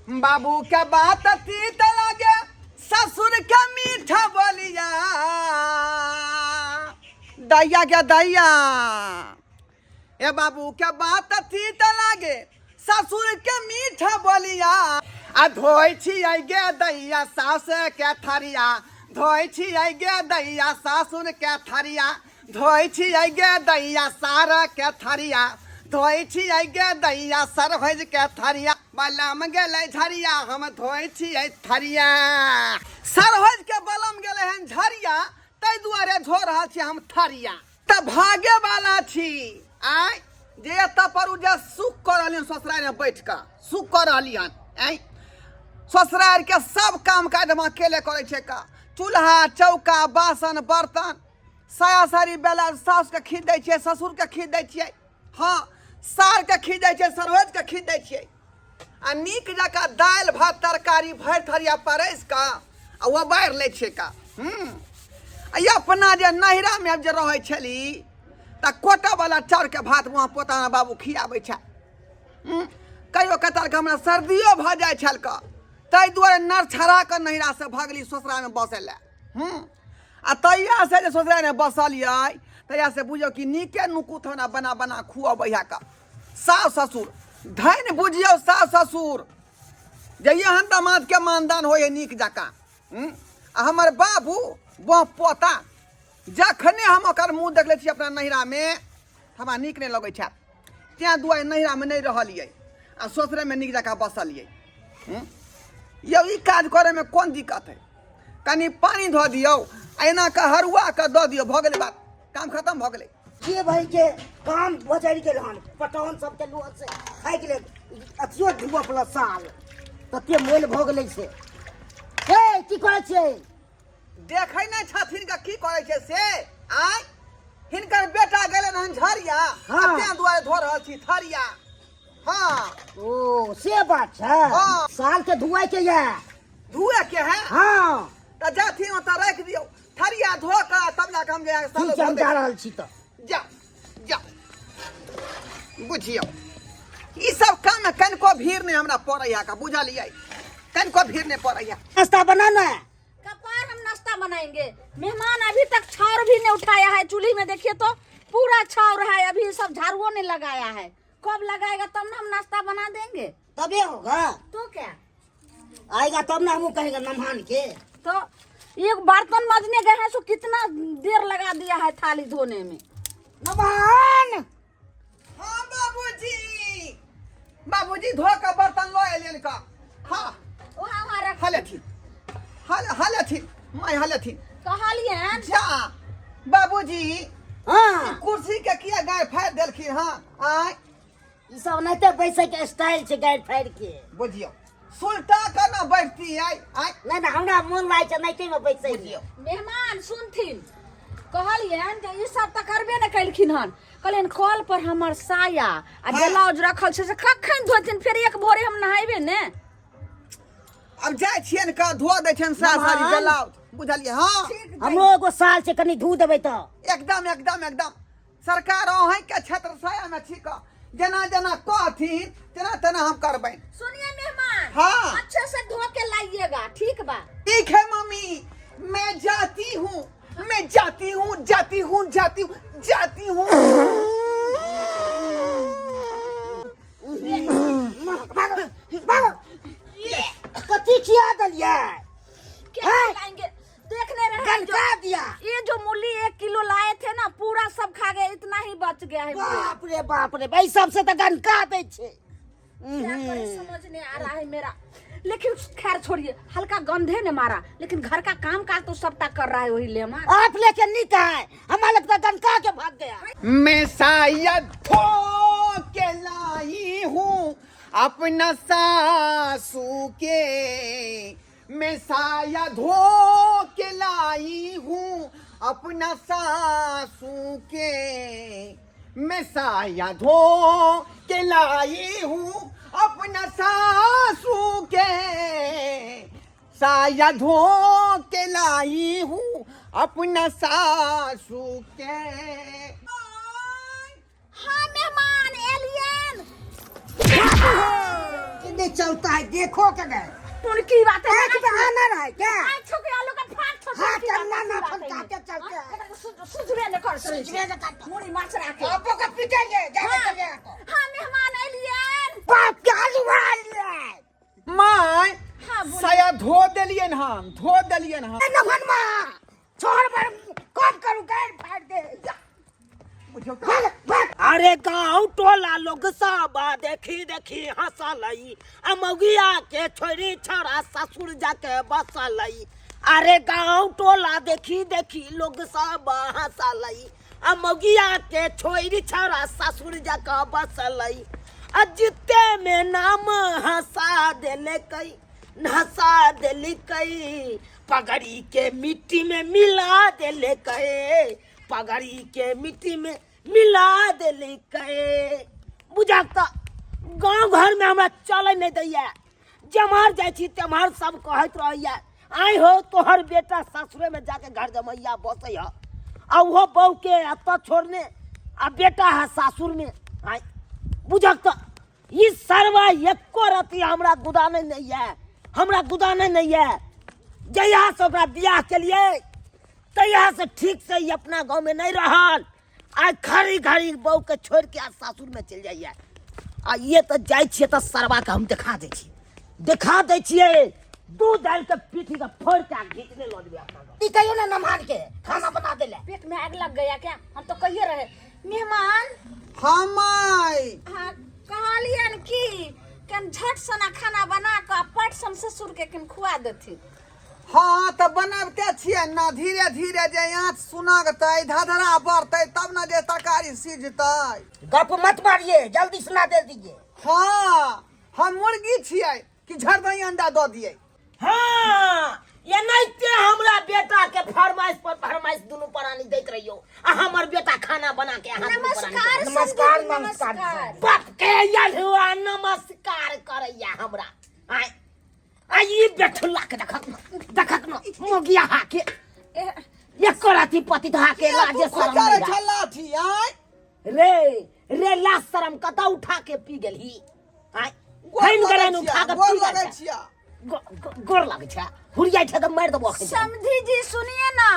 बाबू के बात तीत लगे ससुर के मीठा बोलिया दैया के दैया ए बाबू के बात तीत लगे ससुर के मीठा बोलिया आ धोई छियै गे दैया सास के थरिया धोई छियै गे दैया सासुर के थरिया धोई छियै गे दैया सार के थरिया धोई छियै गे दैया सरभज के थरिया बलम गेलै झरिया हम धोई छियै थरिया सरभज के बलम गेलै हन झरिया ताहि दुआरे धो रहल छी हम थरिया त भागे वाला छी आय जे एतऽ पर जे सुख कर रहलियन ससुराल में बैठ के सुख कर रहलियन आय ससुराल के सब काम काज हम अकेले करे छे का चूल्हा चौका बासन बर्तन साया साड़ी बेला सास के खींच दै छियै ससुर के खींच दै छियै हाँ सार के खींच दै छियै सरहज के खींच दै छियै आ नीक जकाँ दालि भात तरकारी भरि थरिया परैस कऽ आ वो बाढ़ि लै छियै का आ अपना जे नैहरा में जे रहै छली तऽ कोटा वाला चाउर के भात वहाँ पोता बाबू खियाबै छै कहियो कतार के हमरा सर्दियो भऽ जाइ छल का ताहि दुआरे नर छड़ा के नैहरा से भगली ससुराल में बसे लए आ तैया से जे ससुराल में बसलियै तैया से बुझियौ कि नीके नुकुत हमरा बना बना खुअबै का सास ससुर धैन बुझियौ सास ससुर जइया हम दामाद के मानदान होय नीक जकाँ आ हमर बाबू वो पोता जखने हम ओकर मुँह देख लै छी अपना नैहरा में हमरा नीक नहीं लगै छै तैं दुआरे नैहरा में नहीं रहलियै आ ससुरे में नीक जकाँ बसलियै यौ ई काज करे में कोन दिक्कत है कनी पानी धो दियौ एना के हरुआ के दऽ दियौ भऽ गेलै बात काम खत्म भऽ गेलै के भाई के काम बचारी के रहन पटौन सब के लोग से खाइ के अथियो धुआ प्लस साल तते मोल भऽ गेलै से हे की करे छै देखै नहि छथिन के की करे छै से आय हिनकर बेटा गेलन हन झरिया तैं दुआरे धो रहल छी थरिया हाँ ओ से बात है हाँ। साल के धुआई के ये धुए के है हाँ त जाथी ओतऽ राखि दियौ थरिया धो के तब जाके हम जे सालो ठीक हम जा रहल छी त जा जा बुझियौ ई सब काम में कनिको भीड़ नहीं हमरा पड़ैया का बुझलियै कनिको भीड़ नहीं पड़ैया नाश्ता बनाना कपार हम नाश्ता बनाएंगे मेहमान अभी तक छावर भी नहीं उठाया है चूल्ही में देखिए तो पूरा छावर है अभी सब झाड़ुओं ने लगाया है कब लगाएगा तब ना हम नाश्ता बना देंगे तबे होगा तो क्या आएगा तब ना हम कहेंगे नमहान के तो एक बर्तन मजने गए हैं सो कितना देर लगा दिया है थाली धोने में नमहान हाँ बाबूजी धो के बर्तन लो एलियन का हाँ वहाँ रख हलेथिन हलेथिन मैं हलेथिन कहलिए जा बाबूजी हाँ कुर्सी के किया गाय फाड़ देलखिन हाँ आय ई सब नहीं बैसे के स्टाइल से गाइड फाड़ के बुझियौ सुल्टा के ना बैठती है आय नहीं ना हमरा मन लागे छै नहीं में बैसे बुझियौ मेहमान सुनथिन कहलियन जे ई सब त करबे न कैलखिन हन कहलियन कल पर हमर साया आ ब्लाउज रखल छै से कखन धोथिन फिर एक भोरे हम नहाइबे ने अब जाय छियन का धो दै छन साड़ी ब्लाउज बुझलियै हाँ हमरो एगो साल से कनी धू देबै त एकदम एकदम एकदम सरकार अहीं के क्षेत्र साया में छी का जना जना कहथिन तना तना हम करबै सुनिए मेहमान हाँ। अच्छे से धो के लाइएगा ठीक बा ठीक है मम्मी मैं जाती हूँ मैं जाती हूँ जाती हूँ जाती हूँ जाती हूँ कथी खिया दलिया क्या लाएंगे देखने रहे जो दिया ये जो मूली 1 किलो लाए थे ना पूरा सब खा गए इतना ही बच गया है बाप रे भाई सबसे तो गनका दे छे क्या करे समझ नहीं आ रहा है मेरा लेकिन खैर छोड़िए हल्का गंधे ने मारा लेकिन घर का काम काज तो सबटा कर रहा है वही लेमन आप लेके नहीं है हमारे तो गनका के भाग गया मैं शायद धो के लाई हूँ अपना सासू के मैं शायद धो के लाई हूँ अपना सासू के मैं साया धो के लाई हूँ अपना सासू के साया धो के लाई हूँ अपना सासू के हाँ मेहमान एलियन नहीं चलता है, देखो क्या गए उनकी बात है एक पे आना रहा है क्या? आँखों के आलू का फाट छोड़ हाँ, चलना ना फंसा के चलते हैं। सुझवे न कर सुझवे न कर। मुड़ी माछ रखे आपको का पिटेंगे जाके हाँ, चले आपको हाँ मेहमान एलियन बाप क्या लुहार ले माय हाँ, बोलिए। साया धो देलियन हम, धो देलियन हम। नमन मां छोड़ पर कब करूं गैर फाड़ दे भाग भाग। अरे गाँव टोला लोग सब देखी देखी हंसलई अमगिया के छोरी छोरा ससुर जाके बसलई। अरे गाँव टोला देखी देखी लोग सब हंसलई अमगिया के छोरी छोरा ससुर जाके बसलई। अजिते में नाम हंसा देले कई हंसा देली कई पगड़ी के मिट्टी में मिला देले कई पगड़ी के मिट्टी में मिला देली कहे। बुझाता गांव घर में हमरा चले नहीं दैया जमार जाय छी तमार सब कहत रहैया आई हो तोहर बेटा ससुरे में जाके घर जमैया बसै ह आ वो बहू के अत छोड़ने आ बेटा है सासुर में। आई बुझाता ई सरवा एको रति हमरा गुदाने नहीं है, हमरा गुदाने नहीं है। जहिया से ओकरा बियाह के लिए तहिया से ठीक से ही अपना गांव में नहीं रहल। आज खरी घड़ी बहू के छोड़ के आज सासुर में चल जाइए। आ ये तो जाय छिए तो सरवा के हम दिखा दे छिए दूध डाल के पीठी का फोड़ के घींचने लो देबे अपना गाँव। ई कहियो ना नमान के खाना बना देले पेट में आग लग गया क्या? हम तो कहिए रहे मेहमान हाँ माय हाँ कहलियन की कन झट सना खाना बना के पट सन ससुर के कन खुआ देती। हाँ तो बनाबते छियै ना, धीरे धीरे जे आँच सुनगतै धधरा बढ़तै तब न जे तरकारी सीझतै। गप मत मारिए जल्दी सुना दे दीजिए। हाँ हम मुर्गी छियै कि झरदई अंडा दऽ दियै। हाँ ये नहीं ते हमरा बेटा के फरमाइश पर फरमाइश दोनों प्राणी देत रहियो आ हमर बेटा खाना बना के यहाँ नमस्कार नमस्कार, संदीप, नमस्कार। बाप के यार हुआ नमस्कार करैया हमरा। आई आई बेठुल्ला के देखत न मोगिया हाके एको राती पति हाके लाजे शरम करे नहीं छल्ला थी आय रे लाज शरम कता उठा के पी गेलही। आई हैन गरन उठा के पी लगै गेल छियै। गोर लागे छ हुरिया छ त मार दबो। समधी जी सुनिए ना,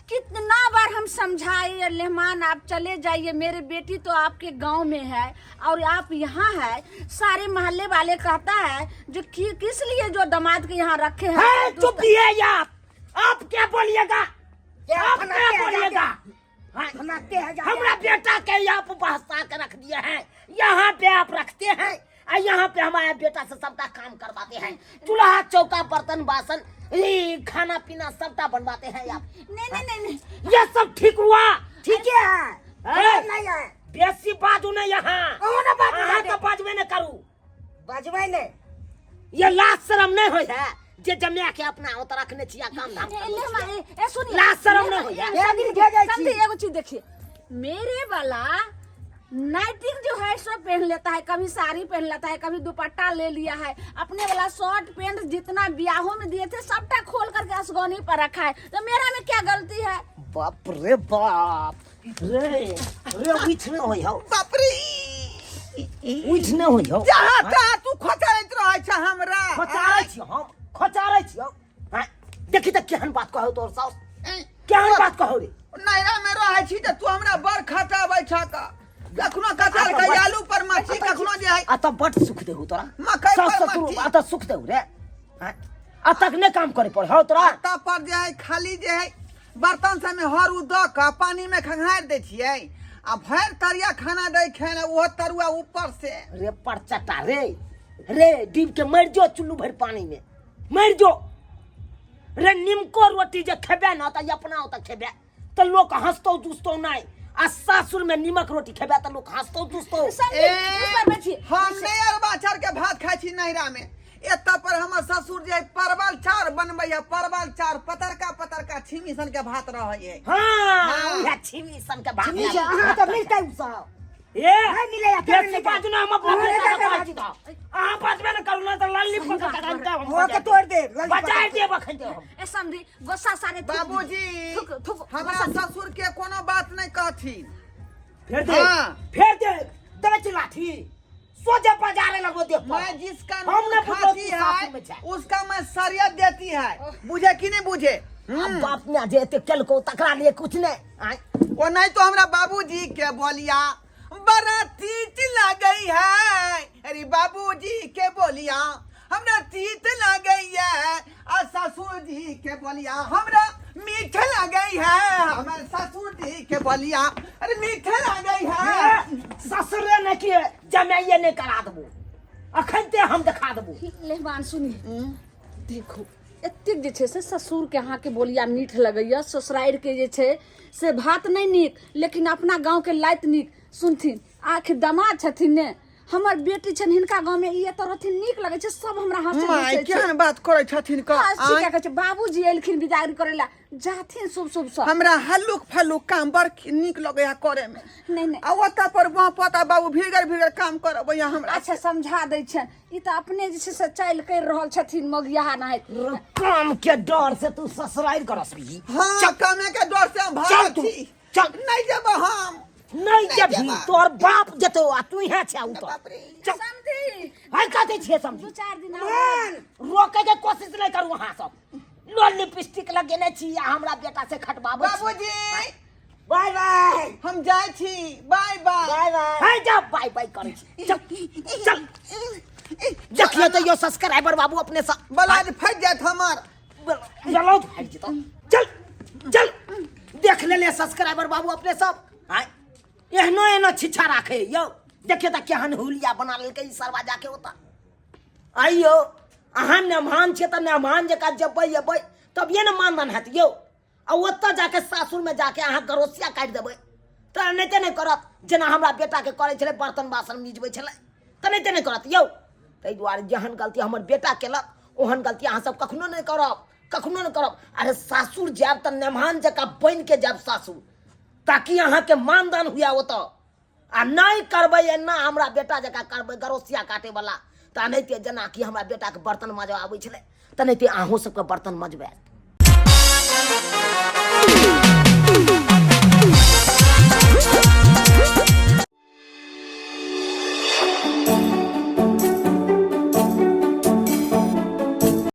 कितना बार हम समझाए मेहमान आप चले जाइए, मेरी बेटी तो आपके गांव में है और आप यहाँ है। सारे मोहल्ले वाले कहता है जो किस लिए जो दामाद के यहाँ रखे हैं। है चुप दिए आप क्या बोलिएगा, आप क्या बोलिएगा। बनाते हैं हमरा बेटा के यहाँ पे बहसा के रख दिए हैं, यहाँ पे आप रखते हैं और यहाँ पे हमारे बेटा से सबका काम करवाते हैं। चूल्हा चौका बर्तन बासन खाना पीना सबका बनवाते हैं आप। नहीं ये सब ठीक हुआ? ठीक है नहीं है बेसी बाजू नहीं यहाँ कौन बात तो बाजबे न करू। बजबै ने ये लाज शरम नहीं हो है जे जमिया के अपना होत रखने छिया काम धाम ए सुनिए, लाज शरम नहीं हो है। समझी एगो चीज देखिए, मेरे वाला नाइटिंग जो है सब पहन लेता है, कभी साड़ी पहन लेता है, कभी दुपट्टा ले लिया है। अपने वाला शर्ट पैंट जितना ब्याहों में दिए थे सबटा खोल करके असगौनी पर रखा है, तो मेरा में क्या गलती है? बाप रे बाप रे उठ न होई हो, बाप रे उठ न होई हो। जहाँ तहाँ तू खोचैत रहै छ हमरा। खोचारै छियो हां देखि त केहन बात कहौ तोर साउस, केहन बात कहौ रे। नैरा में रहै छी त तू हमरा बड़ खटाबै छ का। कखनो कटहल के आलू पर मछली, कखनो जे है आ त बट सुख देहु तोरा मकई पर साउस मछली। तू आ त सुख देहु रे। आ तक ने काम करे पड़ हो तोरा। आटा पर जे है खाली जे है बर्तन सब में हर द के पानी में खंगार दे छियै आ भर तरिया खाना दे खाना वो तरुआ ऊपर से। रे परचटा रे डीब के मर जो चुल्लू भर पानी में मर जो रे। निमको रोटी जे खेबे ना त अपना होता खेबे त लोग हंसतो दुस्तो नहीं, आ सासुर में निमक रोटी खेबे त लोग हंसतो दुस्तो। ऊपर बैठिए। हम नहीं अरबा चार के भात खाई छी नैरा में। एता पर हमर ससुर जे परवल चार बनबै है, परवल चार पतरका छिमी सन के भात रहै है। हां उहे छिमी सन के भात नीचे अहाँ तो मिलता है सब ए नहीं मिले या फिर बेसी बाजू ना हम बात छी त आ बाजबे न करू ना त लल्ली पका काटते हम हो के तोड़ दे बचाए दे बखन दे हम। ए समझी गुस्सा सारे बाबूजी थुक हमरा ससुर के कोनो बात नहीं कहथिन। फेर दे हाँ। फेर दे दे लाठी सोचे बाजारे लगो देख मैं जिसका हमने नून खाती है उसका मैं सरियत देती है, बुझे कि नहीं बुझे? बाप ने जेते कल को तकरा लिए कुछ नहीं वो नहीं तो हमरा बाबूजी के बोलिया बड़ा तीत लग गई है। अरे बाबूजी के बोलिया हमरा तीत लग गई है, और ससुर जी के बोलिया हमरा मीठ लग गई है। हमारे ससुर जी के बोलिया अरे मीठ लग गई है। ससुरे ने किए जमाइए ने करा देबो, अखन ते हम दिखा देबो। लेहबान सुनिए, देखो एतेक जे छै से ससुर के अहाँ के बोलिया मीठ लगैया, ससुरारि के जे छै से भात नहीं नीक, लेकिन अपना गांव के लाइत नीक। सुनथिन आखिर दामाद छथिन ने, हमर बेटी छन, हिनका गांव में ई तो रहथिन नीक लगे छै, सब हमरा हंसे माय केहन बात करे छथिन का? ठीक है, बाबूजी एलखिन विदाई करेला, जाथिन शुभ शुभ सब। हमरा हल्लुक फल्लुक काम बड़ नीक लगे है करे में। नहीं नहीं, आ ओता पर वहाँ पता बाबू भीगर भीगर काम करब हमरा। अच्छा समझा दै छन, ई तो अपने जे छै से चल कर रहल छथिन मगिया नाहित। काम के डर से तू ससुराइर करस रही। हाँ, कामे के डर से हम भाग तू, छी। चल। नहीं जब हम नहीं जब तोर बाप जतो आ तू यहाँ छे उतर। चल समझी हाय कहते छे समझी। 2-4 दिन रोके के कोशिश नहीं करू वहां सब। लो लिपस्टिक लगेने छी आ हमरा बेटा से खटबाबो। बाबूजी बाय बाय, हम जाय छी, बाय बाय। Bye bye. हाय जा बाय बाय करे छी। चल चल देखिए तो यो सब्सक्राइबर बाबू अपने सा बलाज फट जात हमार। चलो भाई जी, चल चल देख ले सब्सक्राइबर बाबू अपने सब। हाय एहनो एहनो छिछा राखे यो, देखिए त केहन हुलिया बना लेलकै ई सरवा जाके होता। आइयो अहाँ मेहमान छे त मेहमान जका जबै अबै तब ये न मानदान हैत यो। आ ओत्ता जाके सासुर में जाके अहाँ गरोसिया काट देबै त नहीं नहीं करत, जेना हमरा बेटा के करे छले बर्तन बासन मिजबै छले त नहीं करत यो। तै दुआरे जहन गलती हमर बेटा केलक ओहन गलती अहाँ सब कखनो नहीं करब, कखनो नहीं करब। अरे सासुर जाब त मेहमान जका बन के जाब सासुर, ताकि अहाँ के मानदान हुआ हो तो। आ नहीं करबै एना हमरा बेटा जका करबै गरोसिया काटे वाला त नहीं ते जना कि हमरा बेटा के बर्तन मजबा आबै छले त नहीं ते अहूँ सबके बर्तन मजबे।